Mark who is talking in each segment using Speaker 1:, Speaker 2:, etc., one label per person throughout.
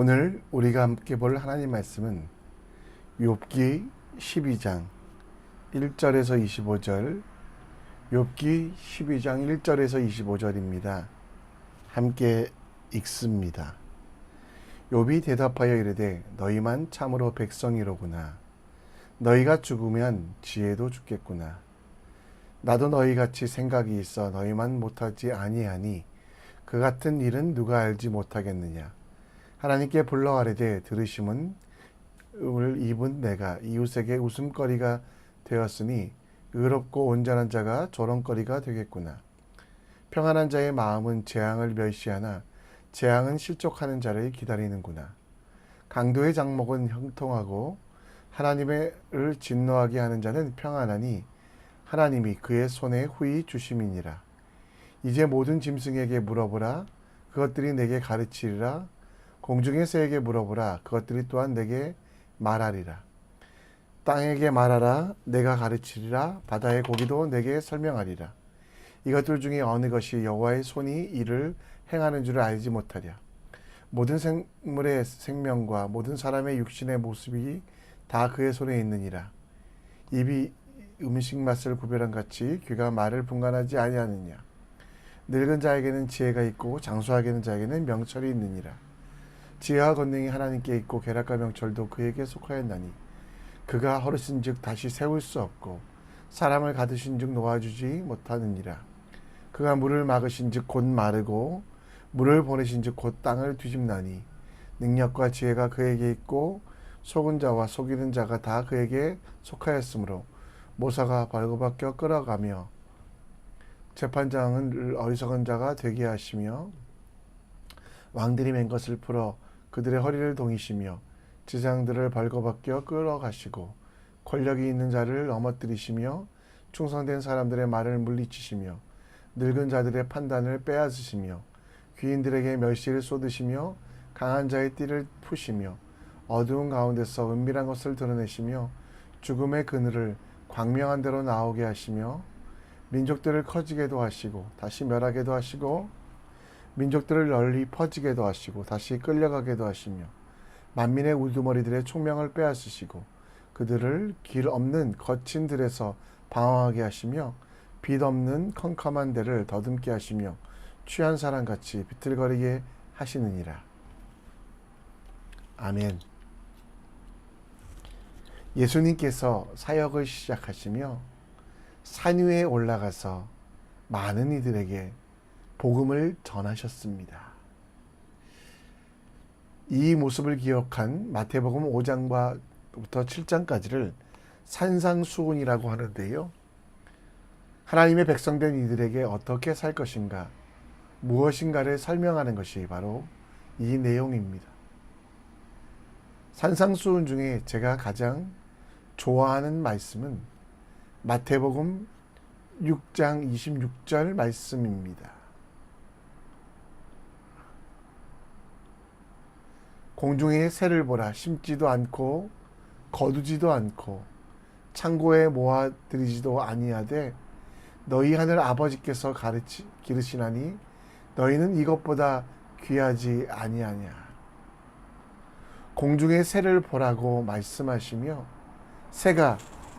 Speaker 1: 오늘 우리가 함께 볼 하나님 말씀은 욥기 12장 1절에서 25절, 욥기 12장 1절에서 25절입니다. 함께 읽습니다. 욥이 대답하여 이르되 너희만 참으로 백성이로구나. 너희가 죽으면 지혜도 죽겠구나. 나도 너희같이 생각이 있어 너희만 못하지 아니하니 그 같은 일은 누가 알지 못하겠느냐. 하나님께 불러 아뢰되 들으심은 을 입은 내가 이웃에게 웃음거리가 되었으니 의롭고 온전한 자가 조롱거리가 되겠구나. 평안한 자의 마음은 재앙을 멸시하나 재앙은 실족하는 자를 기다리는구나. 강도의 장목은 형통하고 하나님을 진노하게 하는 자는 평안하니 하나님이 그의 손에 후히 주심이니라. 이제 모든 짐승에게 물어보라. 그것들이 내게 가르치리라. 공중의 새에게 물어보라. 그것들이 또한 내게 말하리라. 땅에게 말하라. 내가 가르치리라. 바다의 고기도 내게 설명하리라. 이것들 중에 어느 것이 여호와의 손이 이를 행하는 줄을 알지 못하랴. 모든 생물의 생명과 모든 사람의 육신의 모습이 다 그의 손에 있느니라. 입이 음식 맛을 구별한 같이 귀가 말을 분간하지 아니하느냐. 늙은 자에게는 지혜가 있고 장수하게는 자에게는 명철이 있느니라. 지혜와 권능이 하나님께 있고 계략과 명철도 그에게 속하였나니 그가 허르신즉 다시 세울 수 없고 사람을 가두신즉 놓아주지 못하느니라. 그가 물을 막으신즉 곧 마르고 물을 보내신즉 곧 땅을 뒤집나니 능력과 지혜가 그에게 있고 속은 자와 속이는 자가 다 그에게 속하였으므로 모사가 벌거벗겨 끌어가며 재판장은 어리석은 자가 되게 하시며 왕들이 맨 것을 풀어 그들의 허리를 동이시며 지상들을 벌거벗겨 끌어가시고 권력이 있는 자를 넘어뜨리시며 충성된 사람들의 말을 물리치시며 늙은 자들의 판단을 빼앗으시며 귀인들에게 멸시를 쏟으시며 강한 자의 띠를 푸시며 어두운 가운데서 은밀한 것을 드러내시며 죽음의 그늘을 광명한 대로 나오게 하시며 민족들을 커지게도 하시고 다시 멸하게도 하시고 민족들을 널리 퍼지게도 하시고 다시 끌려가게도 하시며 만민의 우두머리들의 총명을 빼앗으시고 그들을 길 없는 거친 들에서 방황하게 하시며 빛 없는 컴컴한 데를 더듬게 하시며 취한 사람같이 비틀거리게 하시느니라. 아멘. 예수님께서 사역을 시작하시며 산 위에 올라가서 많은 이들에게 복음을 전하셨습니다. 이 모습을 기억한 마태복음 5장부터 7장까지를 산상수훈이라고 하는데요. 하나님의 백성된 이들에게 어떻게 살 것인가, 무엇인가를 설명하는 것이 바로 이 내용입니다. 산상수훈 중에 제가 가장 좋아하는 말씀은 마태복음 6장 26절 말씀입니다. 공중의 새를 보라. 심지도 않고 거두지도 않고 창고에 모아들이지도 아니하되 너희 하늘 아버지께서 기르시나니 너희는 이것보다 귀하지 아니하냐. 공중의 새를 보라고 말씀하시며 새가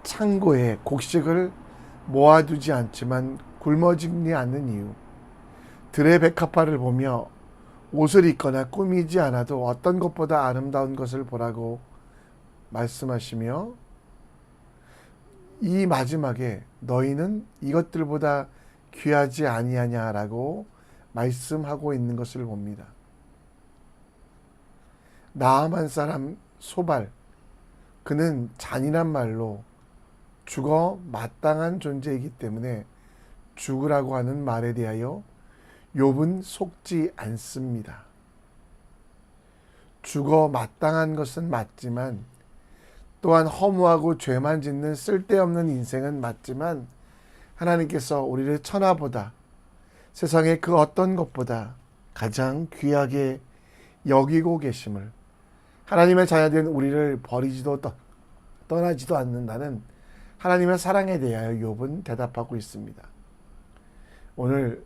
Speaker 1: 창고에 곡식을 모아두지 않지만 굶어죽지 않는 이유, 들의 백합화를 보며 옷을 입거나 꾸미지 않아도 어떤 것보다 아름다운 것을 보라고 말씀하시며 이 마지막에 너희는 이것들보다 귀하지 아니하냐라고 말씀하고 있는 것을 봅니다. 나아만 사람 소발, 그는 잔인한 말로 죽어 마땅한 존재이기 때문에 죽으라고 하는 말에 대하여 욥은 속지 않습니다. 죽어 마땅한 것은 맞지만 또한 허무하고 죄만 짓는 쓸데없는 인생은 맞지만 하나님께서 우리를 천하보다 세상의 그 어떤 것보다 가장 귀하게 여기고 계심을, 하나님의 자녀된 우리를 버리지도 떠나지도 않는다는 하나님의 사랑에 대하여 욥은 대답하고 있습니다. 오늘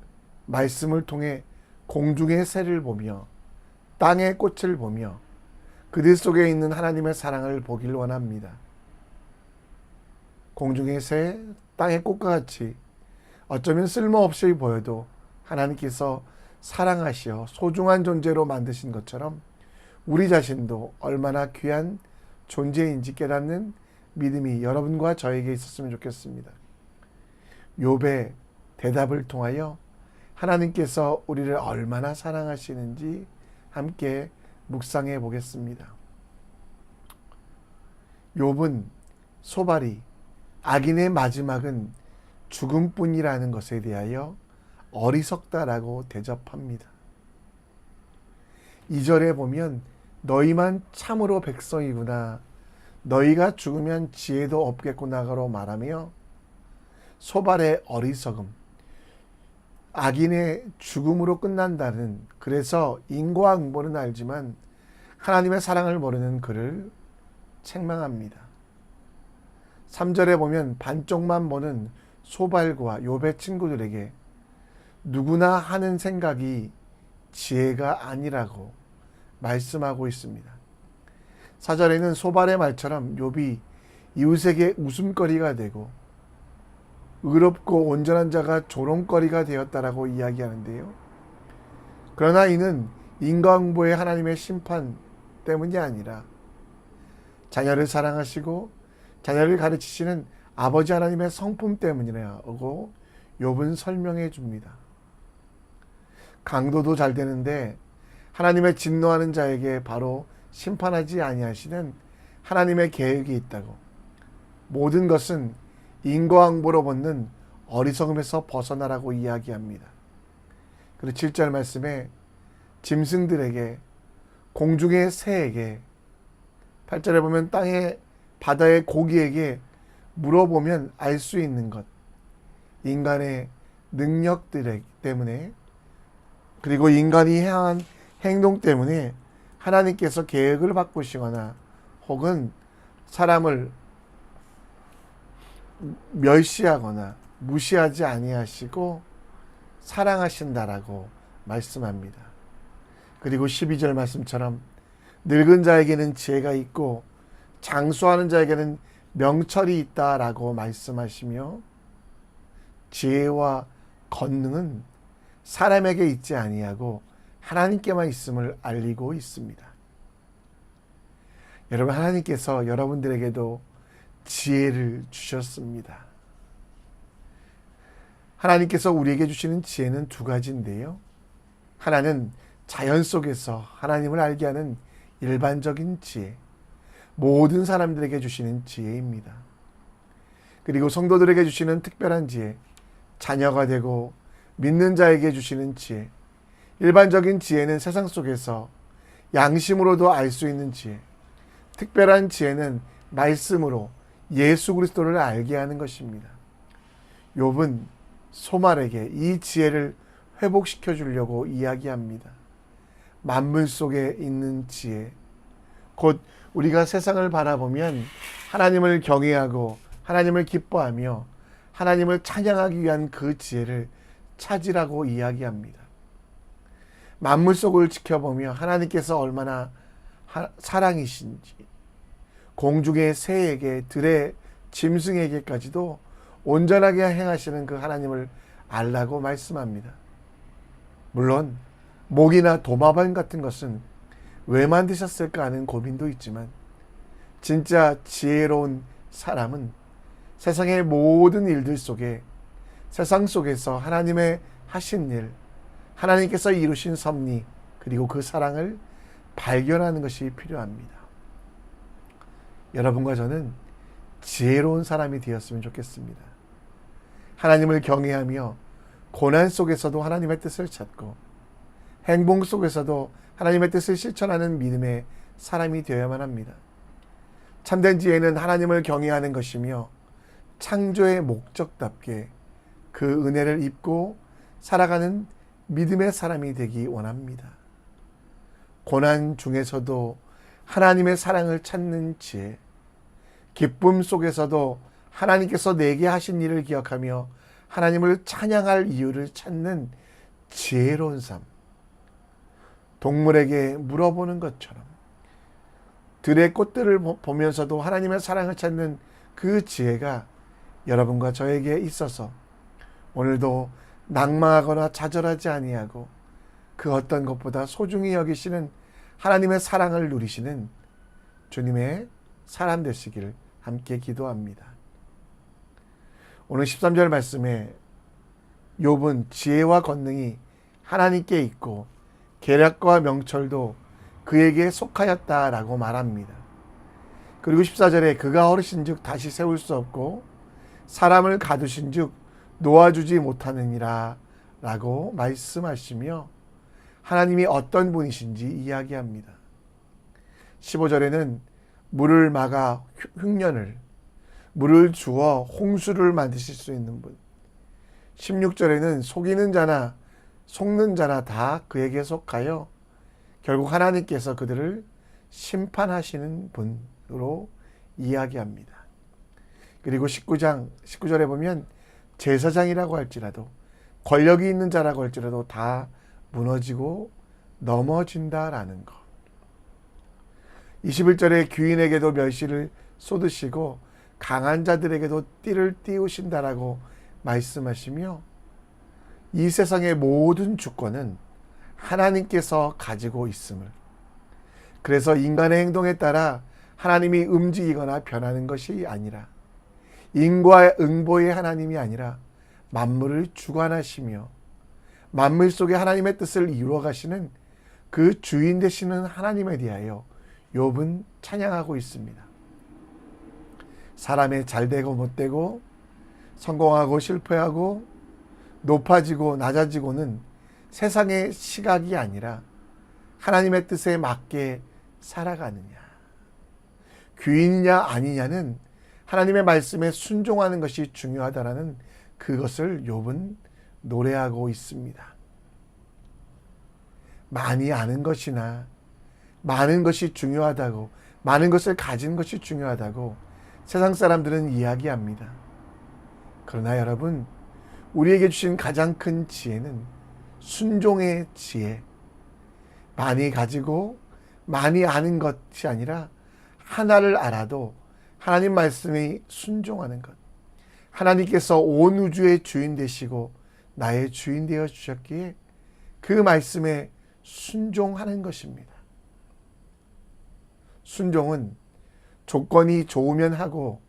Speaker 1: 말씀을 통해 공중의 새를 보며 땅의 꽃을 보며 그들 속에 있는 하나님의 사랑을 보길 원합니다. 공중의 새, 땅의 꽃과 같이 어쩌면 쓸모없이 보여도 하나님께서 사랑하시어 소중한 존재로 만드신 것처럼 우리 자신도 얼마나 귀한 존재인지 깨닫는 믿음이 여러분과 저에게 있었으면 좋겠습니다. 욥의 대답을 통하여 하나님께서 우리를 얼마나 사랑하시는지 함께 묵상해 보겠습니다. 욥은 소발이 악인의 마지막은 죽음뿐이라는 것에 대하여 어리석다라고 대접합니다. 2절에 보면 너희만 참으로 백성이구나, 너희가 죽으면 지혜도 없겠구나로 말하며 소발의 어리석음, 악인의 죽음으로 끝난다는, 그래서 인과응보는 알지만 하나님의 사랑을 모르는 그를 책망합니다. 3절에 보면 반쪽만 보는 소발과 욥의 친구들에게 누구나 하는 생각이 지혜가 아니라고 말씀하고 있습니다. 4절에는 소발의 말처럼 욥이 이웃에게 웃음거리가 되고 의롭고 온전한 자가 조롱거리가 되었다라고 이야기하는데요. 그러나 이는 인과응보의 하나님의 심판 때문이 아니라 자녀를 사랑하시고 자녀를 가르치시는 아버지 하나님의 성품 때문이라고 욥은 설명해 줍니다. 강도도 잘 되는데 하나님의 진노하는 자에게 바로 심판하지 아니하시는 하나님의 계획이 있다고, 모든 것은 인과응보로 벗는 어리석음에서 벗어나라고 이야기합니다. 그리고 7절 말씀에 짐승들에게, 공중의 새에게, 8절에 보면 땅의 바다의 고기에게 물어보면 알 수 있는 것, 인간의 능력들 때문에, 그리고 인간이 행한 행동 때문에 하나님께서 계획을 바꾸시거나 혹은 사람을 멸시하거나 무시하지 아니하시고 사랑하신다라고 말씀합니다. 그리고 12절 말씀처럼 늙은 자에게는 지혜가 있고 장수하는 자에게는 명철이 있다라고 말씀하시며, 지혜와 권능은 사람에게 있지 아니하고 하나님께만 있음을 알리고 있습니다. 여러분, 하나님께서 여러분들에게도 지혜를 주셨습니다. 하나님께서 우리에게 주시는 지혜는 두 가지인데요. 하나는 자연 속에서 하나님을 알게 하는 일반적인 지혜, 모든 사람들에게 주시는 지혜입니다. 그리고 성도들에게 주시는 특별한 지혜, 자녀가 되고 믿는 자에게 주시는 지혜, 일반적인 지혜는 세상 속에서 양심으로도 알 수 있는 지혜, 특별한 지혜는 말씀으로 예수 그리스도를 알게 하는 것입니다. 욥은 소말에게 이 지혜를 회복시켜 주려고 이야기합니다. 만물 속에 있는 지혜, 곧 우리가 세상을 바라보면 하나님을 경외하고 하나님을 기뻐하며 하나님을 찬양하기 위한 그 지혜를 찾으라고 이야기합니다. 만물 속을 지켜보며 하나님께서 얼마나 사랑이신지, 공중의 새에게 들의 짐승에게까지도 온전하게 행하시는 그 하나님을 알라고 말씀합니다. 물론 목이나 도마뱀 같은 것은 왜 만드셨을까 하는 고민도 있지만, 진짜 지혜로운 사람은 세상의 모든 일들 속에, 세상 속에서 하나님의 하신 일, 하나님께서 이루신 섭리, 그리고 그 사랑을 발견하는 것이 필요합니다. 여러분과 저는 지혜로운 사람이 되었으면 좋겠습니다. 하나님을 경외하며 고난 속에서도 하나님의 뜻을 찾고 행복 속에서도 하나님의 뜻을 실천하는 믿음의 사람이 되어야만 합니다. 참된 지혜는 하나님을 경외하는 것이며 창조의 목적답게 그 은혜를 입고 살아가는 믿음의 사람이 되기 원합니다. 고난 중에서도 하나님의 사랑을 찾는 지혜, 기쁨 속에서도 하나님께서 내게 하신 일을 기억하며 하나님을 찬양할 이유를 찾는 지혜로운 삶, 동물에게 물어보는 것처럼 들의 꽃들을 보면서도 하나님의 사랑을 찾는 그 지혜가 여러분과 저에게 있어서 오늘도 낭망하거나 좌절하지 아니하고 그 어떤 것보다 소중히 여기시는 하나님의 사랑을 누리시는 주님의 사람 되시길 함께 기도합니다. 오늘 13절 말씀에 욥은 지혜와 권능이 하나님께 있고 계략과 명철도 그에게 속하였다라고 말합니다. 그리고 14절에 그가 어르신즉 다시 세울 수 없고 사람을 가두신즉 놓아주지 못하느니라 라고 말씀하시며 하나님이 어떤 분이신지 이야기합니다. 15절에는 물을 막아 흉년을, 물을 주어 홍수를 만드실 수 있는 분. 16절에는 속이는 자나 속는 자나 다 그에게 속하여 결국 하나님께서 그들을 심판하시는 분으로 이야기합니다. 그리고 19절에 보면 제사장이라고 할지라도 권력이 있는 자라고 할지라도 다 무너지고 넘어진다라는 것. 21절에 귀인에게도 멸시를 쏟으시고 강한 자들에게도 띠를 띄우신다라고 말씀하시며 이 세상의 모든 주권은 하나님께서 가지고 있음을, 그래서 인간의 행동에 따라 하나님이 움직이거나 변하는 것이 아니라 인과 응보의 하나님이 아니라 만물을 주관하시며 만물 속에 하나님의 뜻을 이루어 가시는 그 주인 되시는 하나님에 대하여 욥은 찬양하고 있습니다. 사람의 잘되고 못되고 성공하고 실패하고 높아지고 낮아지고는 세상의 시각이 아니라 하나님의 뜻에 맞게 살아가느냐, 귀인이냐 아니냐는 하나님의 말씀에 순종하는 것이 중요하다라는 그것을 욥은 노래하고 있습니다. 많이 아는 것이나 많은 것이 중요하다고, 많은 것을 가진 것이 중요하다고 세상 사람들은 이야기합니다. 그러나 여러분, 우리에게 주신 가장 큰 지혜는 순종의 지혜, 많이 가지고 많이 아는 것이 아니라 하나를 알아도 하나님 말씀에 순종하는 것. 하나님께서 온 우주의 주인 되시고 나의 주인 되어 주셨기에 그 말씀에 순종하는 것입니다. 순종은 조건이 좋으면 하고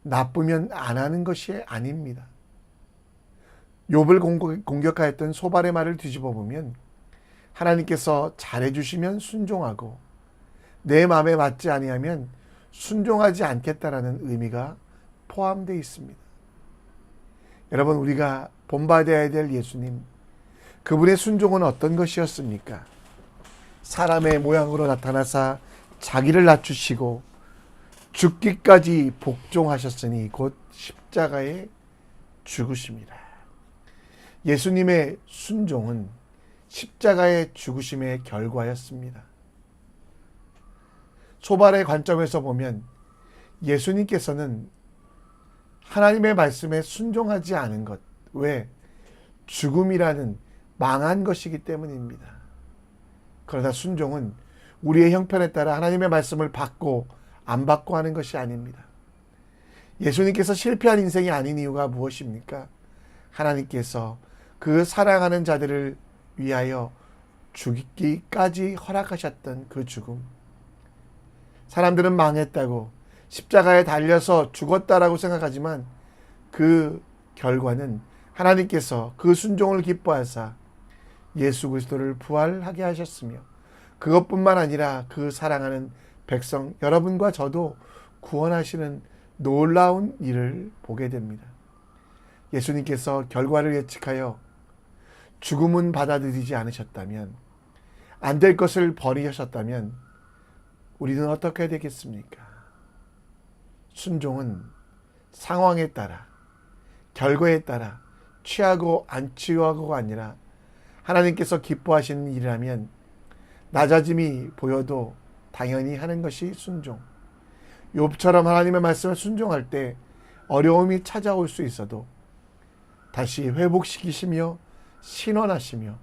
Speaker 1: 나쁘면 안 하는 것이 아닙니다. 욥을 공격하였던 소발의 말을 뒤집어 보면 하나님께서 잘해주시면 순종하고 내 마음에 맞지 아니하면 순종하지 않겠다라는 의미가 포함되어 있습니다. 여러분, 우리가 본받아야 될 예수님, 그분의 순종은 어떤 것이었습니까? 사람의 모양으로 나타나사 자기를 낮추시고 죽기까지 복종하셨으니 곧 십자가에 죽으십니다. 예수님의 순종은 십자가의 죽으심의 결과였습니다. 소발의 관점에서 보면 예수님께서는 하나님의 말씀에 순종하지 않은 것, 왜? 죽음이라는 망한 것이기 때문입니다. 그러나 순종은 우리의 형편에 따라 하나님의 말씀을 받고 안 받고 하는 것이 아닙니다. 예수님께서 실패한 인생이 아닌 이유가 무엇입니까? 하나님께서 그 사랑하는 자들을 위하여 죽기까지 허락하셨던 그 죽음. 사람들은 망했다고 십자가에 달려서 죽었다라고 생각하지만 그 결과는 하나님께서 그 순종을 기뻐하사 예수 그리스도를 부활하게 하셨으며 그것뿐만 아니라 그 사랑하는 백성 여러분과 저도 구원하시는 놀라운 일을 보게 됩니다. 예수님께서 결과를 예측하여 죽음은 받아들이지 않으셨다면, 안 될 것을 버리셨다면 우리는 어떻게 되겠습니까? 순종은 상황에 따라, 결과에 따라 취하고 안 취하고가 아니라 하나님께서 기뻐하시는 일이라면 낮아짐이 보여도 당연히 하는 것이 순종. 욥처럼 하나님의 말씀을 순종할 때 어려움이 찾아올 수 있어도 다시 회복시키시며 신원하시며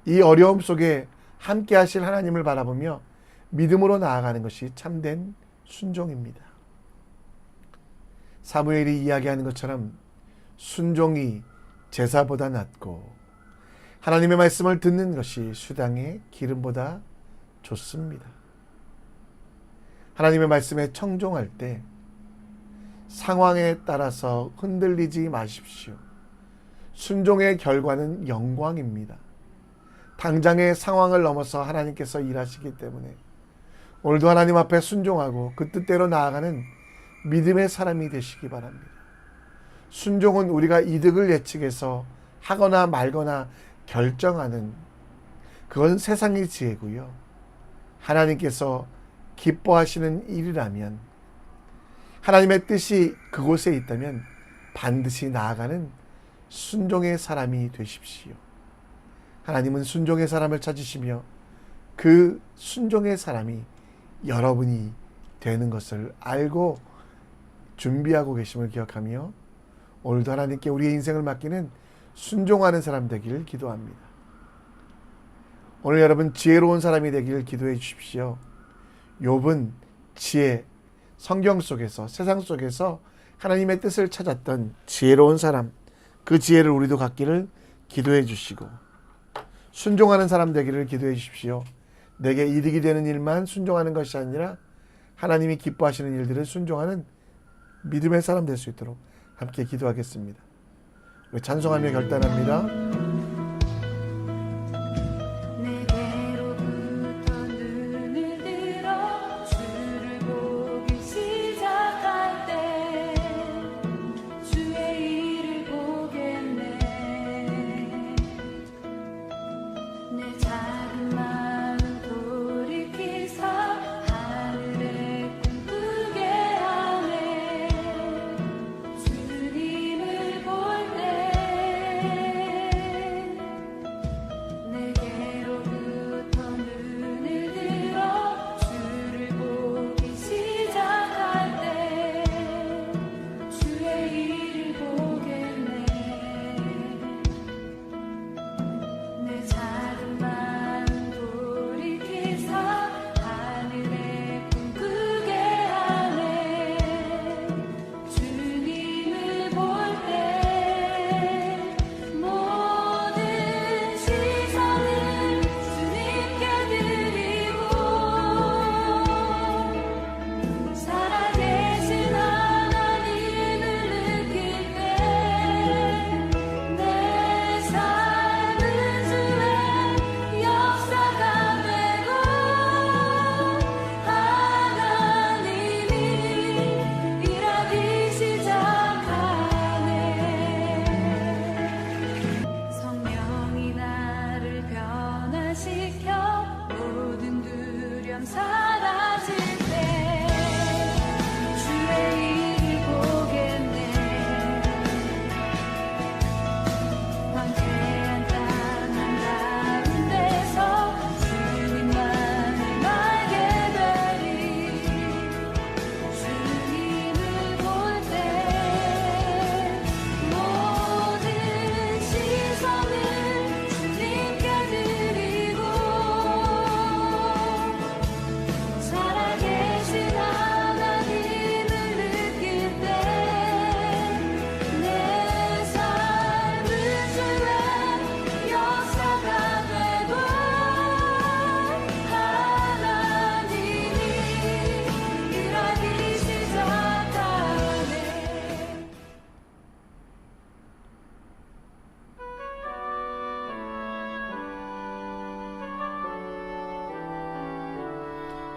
Speaker 1: 이 어려움 속에 함께 하실 하나님을 바라보며 믿음으로 나아가는 것이 참된 순종입니다. 사무엘이 이야기하는 것처럼 순종이 제사보다 낫고 하나님의 말씀을 듣는 것이 수당의 기름보다 좋습니다. 하나님의 말씀에 청종할 때 상황에 따라서 흔들리지 마십시오. 순종의 결과는 영광입니다. 당장의 상황을 넘어서 하나님께서 일하시기 때문에 오늘도 하나님 앞에 순종하고 그 뜻대로 나아가는 믿음의 사람이 되시기 바랍니다. 순종은 우리가 이득을 예측해서 하거나 말거나 결정하는 그건 세상의 지혜고요. 하나님께서 기뻐하시는 일이라면 하나님의 뜻이 그곳에 있다면 반드시 나아가는 순종의 사람이 되십시오. 하나님은 순종의 사람을 찾으시며 그 순종의 사람이 여러분이 되는 것을 알고 준비하고 계심을 기억하며 오늘도 하나님께 우리의 인생을 맡기는 순종하는 사람 되기를 기도합니다. 오늘 여러분 지혜로운 사람이 되기를 기도해 주십시오. 욥은 지혜, 성경 속에서 세상 속에서 하나님의 뜻을 찾았던 지혜로운 사람, 그 지혜를 우리도 갖기를 기도해 주시고 순종하는 사람 되기를 기도해 주십시오. 내게 이득이 되는 일만 순종하는 것이 아니라 하나님이 기뻐하시는 일들을 순종하는 믿음의 사람 될 수 있도록 함께 기도하겠습니다. 우리 찬송하며 결단합니다.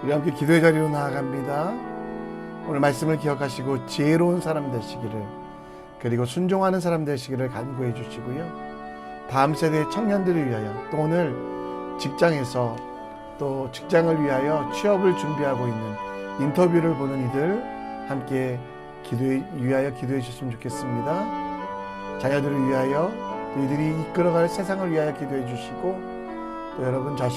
Speaker 1: 우리 함께 기도의 자리로 나아갑니다. 오늘 말씀을 기억하시고 지혜로운 사람 되시기를, 그리고 순종하는 사람 되시기를 간구해 주시고요. 다음 세대의 청년들을 위하여, 또 오늘 직장에서 또 직장을 위하여 취업을 준비하고 있는 인터뷰를 보는 이들 함께 위하여 기도해 주셨으면 좋겠습니다. 자녀들을 위하여, 또 이들이 이끌어갈 세상을 위하여 기도해 주시고, 또 여러분 자신